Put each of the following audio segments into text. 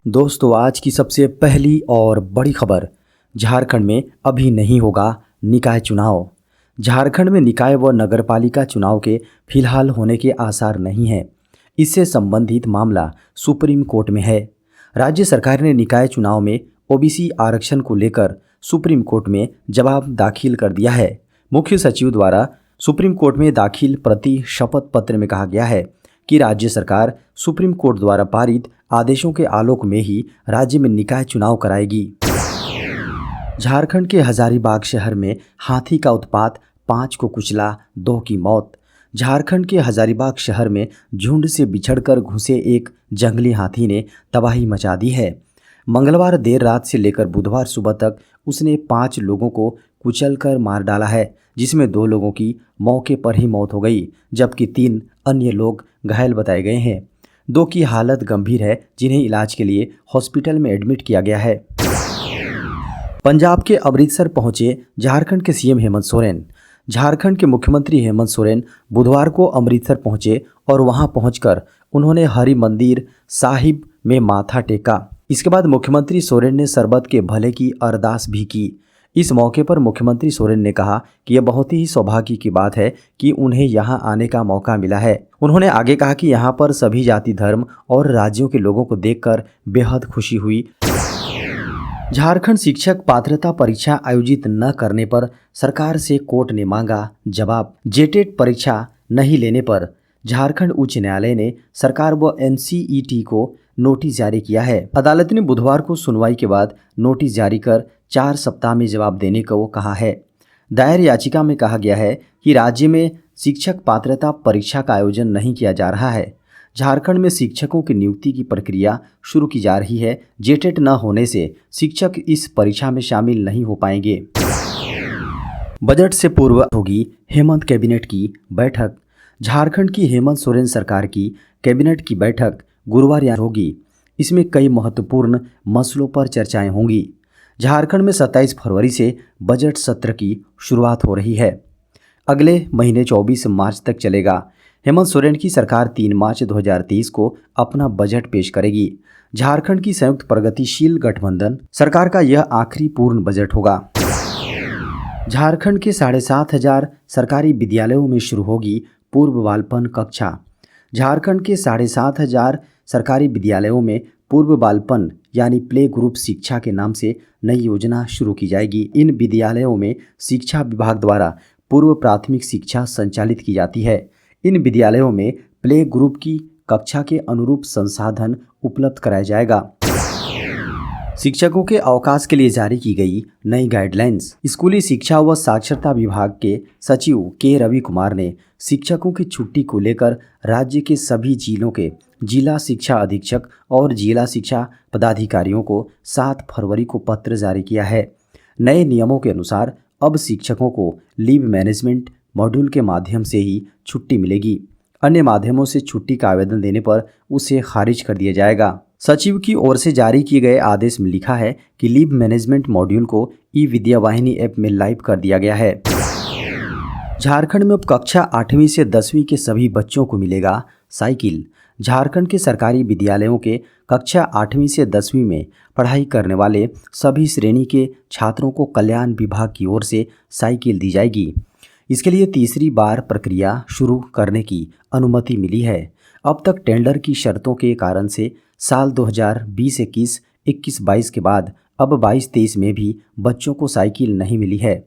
दोस्तों, आज की सबसे पहली और बड़ी खबर। झारखंड में अभी नहीं होगा निकाय चुनाव। झारखंड में निकाय व नगरपालिका चुनाव के फिलहाल होने के आसार नहीं हैं। इससे संबंधित मामला सुप्रीम कोर्ट में है। राज्य सरकार ने निकाय चुनाव में ओबीसी आरक्षण को लेकर सुप्रीम कोर्ट में जवाब दाखिल कर दिया है। मुख्य सचिव द्वारा सुप्रीम कोर्ट में दाखिल प्रति शपथ पत्र में कहा गया है कि राज्य सरकार सुप्रीम कोर्ट द्वारा पारित आदेशों के आलोक में ही राज्य में निकाय चुनाव कराएगी। झारखंड के हजारीबाग शहर में हाथी का उत्पात, 5 को कुचला, 2 की मौत। झारखंड के हजारीबाग शहर में झुंड से बिछड़कर घुसे एक जंगली हाथी ने तबाही मचा दी है। मंगलवार देर रात से लेकर बुधवार सुबह तक उसने 5 लोगों को कुचलकर मार डाला है, जिसमें 2 लोगों की मौके पर ही मौत हो गई, जबकि 3 अन्य लोग घायल बताए गए हैं। 2 की हालत गंभीर है, जिन्हें इलाज के लिए हॉस्पिटल में एडमिट किया गया है। पंजाब के अमृतसर पहुंचे झारखंड के सीएम हेमंत सोरेन। झारखंड के मुख्यमंत्री हेमंत सोरेन बुधवार को अमृतसर पहुंचे और वहां पहुंचकर उन्होंने हरि मंदिर साहिब में माथा टेका। इसके बाद मुख्यमंत्री सोरेन ने सरबत के भले की अरदास भी की। इस मौके पर मुख्यमंत्री सोरेन ने कहा कि यह बहुत ही सौभाग्य की बात है कि उन्हें यहां आने का मौका मिला है। उन्होंने आगे कहा कि यहां पर सभी जाति, धर्म और राज्यों के लोगों को देखकर बेहद खुशी हुई। झारखंड शिक्षक पात्रता परीक्षा आयोजित न करने पर सरकार से कोर्ट ने मांगा जवाब। जेटेट परीक्षा नहीं लेने पर झारखंड उच्च न्यायालय ने सरकार व एनसीईटी को नोटिस जारी किया है। अदालत ने बुधवार को सुनवाई के बाद नोटिस जारी कर 4 सप्ताह में जवाब देने को कहा है। दायर याचिका में कहा गया है कि राज्य में शिक्षक पात्रता परीक्षा का आयोजन नहीं किया जा रहा है। झारखंड में शिक्षकों की नियुक्ति की प्रक्रिया शुरू की जा रही है। जेटेट न होने से शिक्षक इस परीक्षा में शामिल नहीं हो पाएंगे। बजट से पूर्व होगी हेमंत कैबिनेट की बैठक। झारखंड की हेमंत सोरेन सरकार की कैबिनेट की बैठक गुरुवार होगी। इसमें कई महत्वपूर्ण मसलों पर चर्चाएं होंगी। झारखंड में 27 फरवरी से बजट सत्र की शुरुआत हो रही है। अगले महीने 24 मार्च तक चलेगा। हेमंत सोरेन की सरकार 3 मार्च 2023 को अपना बजट पेश करेगी। झारखंड की संयुक्त प्रगतिशील गठबंधन सरकार का यह आखिरी पूर्ण बजट होगा। झारखंड के 7,500 सरकारी विद्यालयों में शुरू होगी पूर्व बालपन कक्षा। झारखंड के 7,500 सरकारी विद्यालयों में पूर्व बालपन यानी प्ले ग्रुप शिक्षा के नाम से नई योजना शुरू की जाएगी। इन विद्यालयों में शिक्षा विभाग द्वारा पूर्व प्राथमिक शिक्षा संचालित की जाती है। इन विद्यालयों में प्ले ग्रुप की कक्षा के अनुरूप संसाधन उपलब्ध कराया जाएगा। शिक्षकों के अवकाश के लिए जारी की गई नई गाइडलाइंस। स्कूली शिक्षा व साक्षरता विभाग के सचिव के रवि कुमार ने शिक्षकों की छुट्टी को लेकर राज्य के सभी जिलों के जिला शिक्षा अधीक्षक और जिला शिक्षा पदाधिकारियों को 7 फरवरी को पत्र जारी किया है। नए नियमों के अनुसार अब शिक्षकों को लीव मैनेजमेंट मॉड्यूल के माध्यम से ही छुट्टी मिलेगी। अन्य माध्यमों से छुट्टी का आवेदन देने पर उसे खारिज कर दिया जाएगा। सचिव की ओर से जारी किए गए आदेश में लिखा है कि लीव मैनेजमेंट मॉड्यूल को ई विद्या वाहिनी ऐप में लाइव कर दिया गया है। झारखंड में अब कक्षा 8वीं से 10वीं के सभी बच्चों को मिलेगा साइकिल। झारखंड के सरकारी विद्यालयों के कक्षा 8वीं से 10वीं में पढ़ाई करने वाले सभी श्रेणी के छात्रों को कल्याण विभाग की ओर से साइकिल दी जाएगी। इसके लिए तीसरी बार प्रक्रिया शुरू करने की अनुमति मिली है। अब तक टेंडर की शर्तों के कारण से साल 2020-21, 21-22 के बाद अब 22-23 में भी बच्चों को साइकिल नहीं मिली है।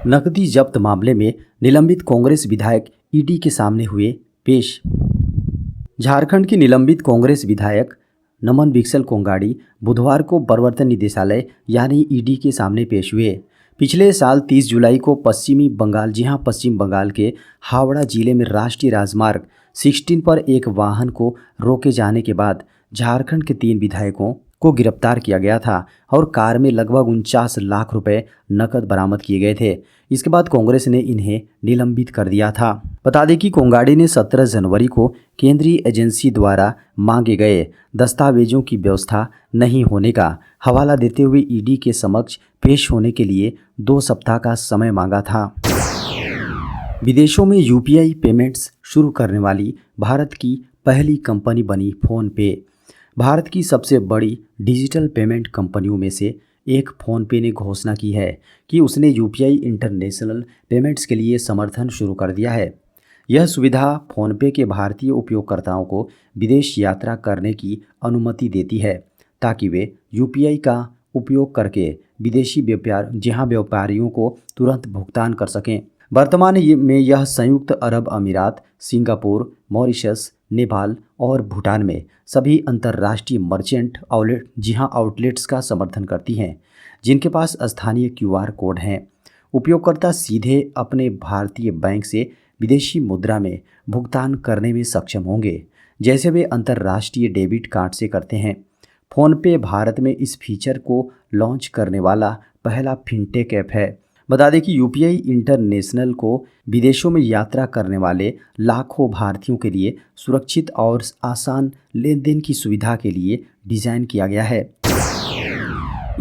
नकदी जब्त मामले में निलंबित कांग्रेस विधायक ईडी के सामने हुए पेश। झारखंड के निलंबित कांग्रेस विधायक नमन विकसल कोंगाड़ी बुधवार को प्रवर्तन निदेशालय यानी ईडी के सामने पेश हुए। पिछले साल 30 जुलाई को पश्चिम बंगाल के हावड़ा जिले में राष्ट्रीय राजमार्ग 16 पर एक वाहन को रोके जाने के बाद झारखंड के 3 विधायकों को गिरफ्तार किया गया था और कार में लगभग 49 लाख रुपए नकद बरामद किए गए थे। इसके बाद कांग्रेस ने इन्हें निलंबित कर दिया था। बता दें कि कोंगाड़ी ने 17 जनवरी को केंद्रीय एजेंसी द्वारा मांगे गए दस्तावेजों की व्यवस्था नहीं होने का हवाला देते हुए ईडी के समक्ष पेश होने के लिए 2 सप्ताह का समय मांगा था। विदेशों में यूपीआई पेमेंट्स शुरू करने वाली भारत की पहली कंपनी बनी फोन पे। भारत की सबसे बड़ी डिजिटल पेमेंट कंपनियों में से एक फ़ोनपे ने घोषणा की है कि उसने यूपीआई इंटरनेशनल पेमेंट्स के लिए समर्थन शुरू कर दिया है। यह सुविधा फ़ोनपे के भारतीय उपयोगकर्ताओं को विदेश यात्रा करने की अनुमति देती है, ताकि वे यूपीआई का उपयोग करके विदेशी व्यापारियों को तुरंत भुगतान कर सकें। वर्तमान में यह संयुक्त अरब अमीरात, सिंगापुर, मॉरिशस, नेपाल और भूटान में सभी अंतर्राष्ट्रीय मर्चेंट आउटलेट्स का समर्थन करती हैं, जिनके पास स्थानीय क्यूआर कोड हैं। उपयोगकर्ता सीधे अपने भारतीय बैंक से विदेशी मुद्रा में भुगतान करने में सक्षम होंगे, जैसे वे अंतर्राष्ट्रीय डेबिट कार्ड से करते हैं। फ़ोनपे भारत में इस फीचर को लॉन्च करने वाला पहला फिनटेक ऐप है। बता दें कि यूपीआई इंटरनेशनल को विदेशों में यात्रा करने वाले लाखों भारतीयों के लिए सुरक्षित और आसान लेनदेन की सुविधा के लिए डिज़ाइन किया गया है।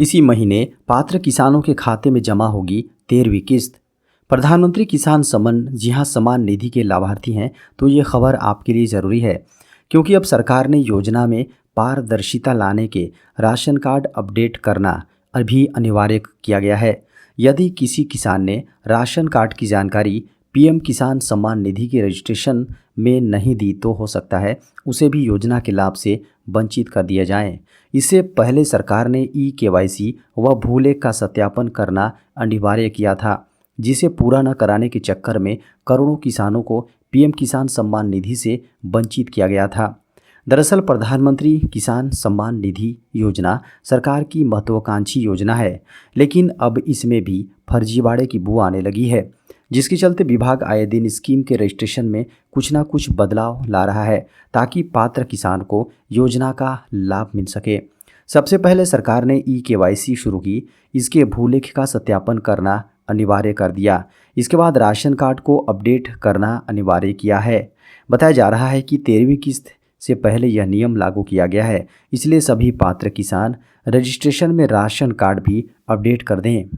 इसी महीने पात्र किसानों के खाते में जमा होगी 13वीं किस्त। प्रधानमंत्री किसान सम्मान निधि के लाभार्थी हैं तो ये खबर आपके लिए ज़रूरी है, क्योंकि अब सरकार ने योजना में पारदर्शिता लाने के राशन कार्ड अपडेट करना अभी अनिवार्य किया गया है। यदि किसी किसान ने राशन कार्ड की जानकारी पीएम किसान सम्मान निधि के रजिस्ट्रेशन में नहीं दी तो हो सकता है उसे भी योजना के लाभ से वंचित कर दिया जाए। इससे पहले सरकार ने ई-केवाईसी व भूलेख का सत्यापन करना अनिवार्य किया था, जिसे पूरा न कराने के चक्कर में करोड़ों किसानों को पीएम किसान सम्मान निधि से वंचित किया गया था। दरअसल प्रधानमंत्री किसान सम्मान निधि योजना सरकार की महत्वाकांक्षी योजना है, लेकिन अब इसमें भी फर्जीवाड़े की बू आने लगी है, जिसके चलते विभाग आए दिन स्कीम के रजिस्ट्रेशन में कुछ ना कुछ बदलाव ला रहा है, ताकि पात्र किसान को योजना का लाभ मिल सके। सबसे पहले सरकार ने ई-केवाईसी शुरू की, इसके भूलेख का सत्यापन करना अनिवार्य कर दिया। इसके बाद राशन कार्ड को अपडेट करना अनिवार्य किया है। बताया जा रहा है कि 13वीं किस्त से पहले यह नियम लागू किया गया है, इसलिए सभी पात्र किसान रजिस्ट्रेशन में राशन कार्ड भी अपडेट कर दें।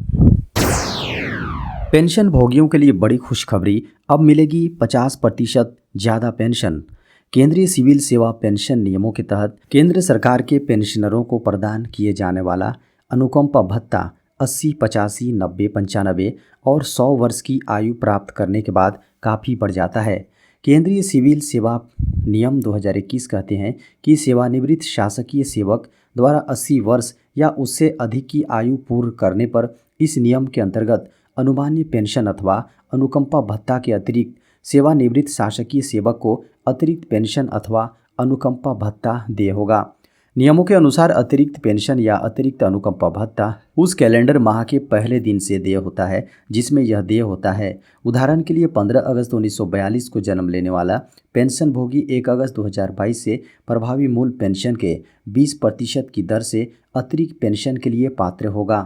पेंशन भोगियों के लिए बड़ी खुशखबरी, अब मिलेगी 50% ज़्यादा पेंशन। केंद्रीय सिविल सेवा पेंशन नियमों के तहत केंद्र सरकार के पेंशनरों को प्रदान किए जाने वाला अनुकंपा भत्ता 80, 85, 90, 95 और 100 वर्ष की आयु प्राप्त करने के बाद काफ़ी बढ़ जाता है। केंद्रीय सिविल सेवा नियम 2021 कहते हैं कि सेवानिवृत्त शासकीय सेवक द्वारा 80 वर्ष या उससे अधिक की आयु पूर्ण करने पर इस नियम के अंतर्गत अनुमान्य पेंशन अथवा अनुकंपा भत्ता के अतिरिक्त सेवानिवृत्त शासकीय सेवक को अतिरिक्त पेंशन अथवा अनुकंपा भत्ता देय होगा। नियमों के अनुसार अतिरिक्त पेंशन या अतिरिक्त अनुकंपा भत्ता उस कैलेंडर माह के पहले दिन से देय होता है जिसमें यह देय होता है। उदाहरण के लिए 15 अगस्त 1942 को जन्म लेने वाला पेंशन भोगी 1 अगस्त 2022 से प्रभावी मूल पेंशन के 20% की दर से अतिरिक्त पेंशन के लिए पात्र होगा।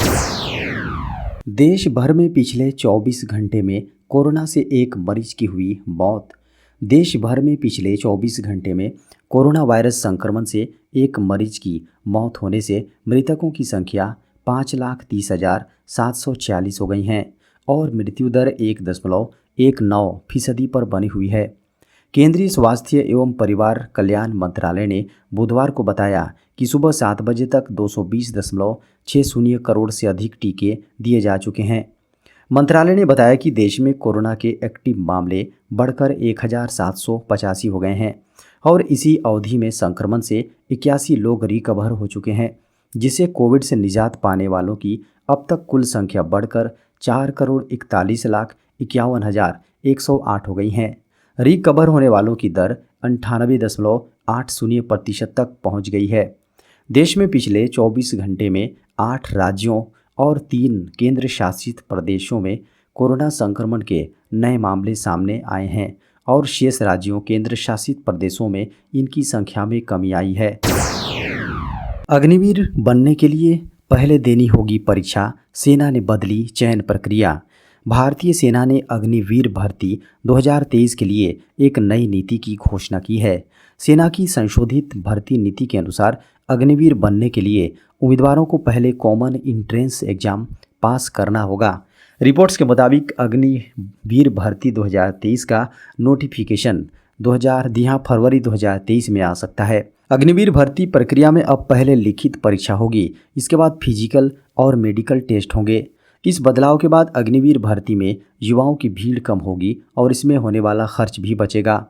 देश भर में पिछले 24 घंटे में कोरोना से एक मरीज की हुई मौत। देश भर में पिछले 24 घंटे में कोरोना वायरस संक्रमण से एक मरीज की मौत होने से मृतकों की संख्या 5,30,746 हो गई हैं और मृत्यु दर 1.19% पर बनी हुई है। केंद्रीय स्वास्थ्य एवं परिवार कल्याण मंत्रालय ने बुधवार को बताया कि सुबह 7 बजे तक 220.60 करोड़ से अधिक टीके दिए जा चुके हैं। मंत्रालय ने बताया कि देश में कोरोना के एक्टिव मामले बढ़कर 1,785 हो गए हैं और इसी अवधि में संक्रमण से 81 लोग रिकवर हो चुके हैं, जिससे कोविड से निजात पाने वालों की अब तक कुल संख्या बढ़कर 4,41,51,108 हो गई हैं। रिकवर होने वालों की दर 98.80% तक पहुंच गई है। देश में पिछले 24 घंटे में 8 राज्यों और 3 केंद्र शासित प्रदेशों में कोरोना संक्रमण के नए मामले सामने आए हैं और शेष राज्यों केंद्र शासित प्रदेशों में इनकी संख्या में कमी आई है। अग्निवीर बनने के लिए पहले देनी होगी परीक्षा, सेना ने बदली चयन प्रक्रिया। भारतीय सेना ने अग्निवीर भर्ती 2023 के लिए एक नई नीति की घोषणा की है। सेना की संशोधित भर्ती नीति के अनुसार अग्निवीर बनने के लिए उम्मीदवारों को पहले कॉमन एंट्रेंस एग्जाम पास करना होगा। रिपोर्ट्स के मुताबिक अग्निवीर भर्ती 2023 का नोटिफिकेशन फरवरी 2023 में आ सकता है। अग्निवीर भर्ती प्रक्रिया में अब पहले लिखित परीक्षा होगी, इसके बाद फिजिकल और मेडिकल टेस्ट होंगे। इस बदलाव के बाद अग्निवीर भर्ती में युवाओं की भीड़ कम होगी और इसमें होने वाला खर्च भी बचेगा।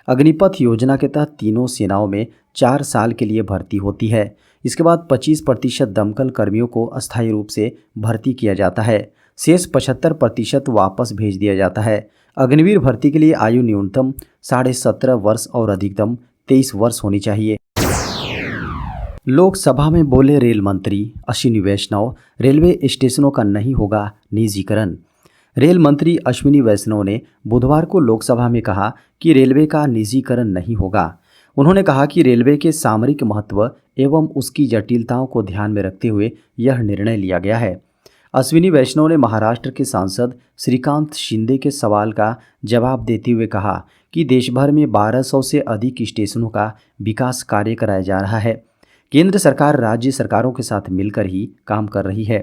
अग्निपथ योजना के तहत तीनों सेनाओं में 4 साल के लिए भर्ती होती है। इसके बाद 25% दमकल कर्मियों को अस्थायी रूप से भर्ती किया जाता है। शेष 75% वापस भेज दिया जाता है। अग्निवीर भर्ती के लिए आयु न्यूनतम 17.5 वर्ष और अधिकतम 23 वर्ष होनी चाहिए। लोकसभा में बोले रेल मंत्री अश्विनी वैष्णव, रेलवे स्टेशनों का नहीं होगा निजीकरण। रेल मंत्री अश्विनी वैष्णव ने बुधवार को लोकसभा में कहा कि रेलवे का निजीकरण नहीं होगा। उन्होंने कहा कि रेलवे के सामरिक महत्व एवं उसकी जटिलताओं को ध्यान में रखते हुए यह निर्णय लिया गया है। अश्विनी वैष्णव ने महाराष्ट्र के सांसद श्रीकांत शिंदे के सवाल का जवाब देते हुए कहा कि देश भर में 1200 से अधिक स्टेशनों का विकास कार्य कराया जा रहा है। केंद्र सरकार राज्य सरकारों के साथ मिलकर ही काम कर रही है।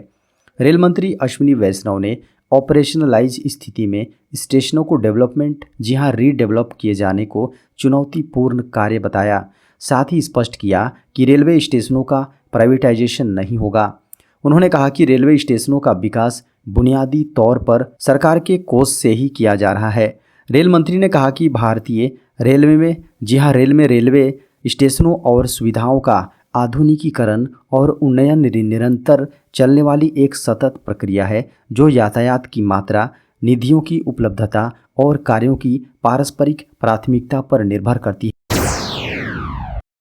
रेल मंत्री अश्विनी वैष्णव ने ऑपरेशनलाइज स्थिति में स्टेशनों को डेवलपमेंट, जी हां रीडेवलप किए जाने को चुनौतीपूर्ण कार्य बताया। साथ ही स्पष्ट किया कि रेलवे स्टेशनों का प्राइवेटाइजेशन नहीं होगा। उन्होंने कहा कि रेलवे स्टेशनों का विकास बुनियादी तौर पर सरकार के कोष से ही किया जा रहा है। रेल मंत्री ने कहा कि भारतीय रेलवे में रेलवे स्टेशनों और सुविधाओं का आधुनिकीकरण और उन्नयन निरंतर चलने वाली एक सतत प्रक्रिया है, जो यातायात की मात्रा, निधियों की उपलब्धता और कार्यों की पारस्परिक प्राथमिकता पर निर्भर करती है।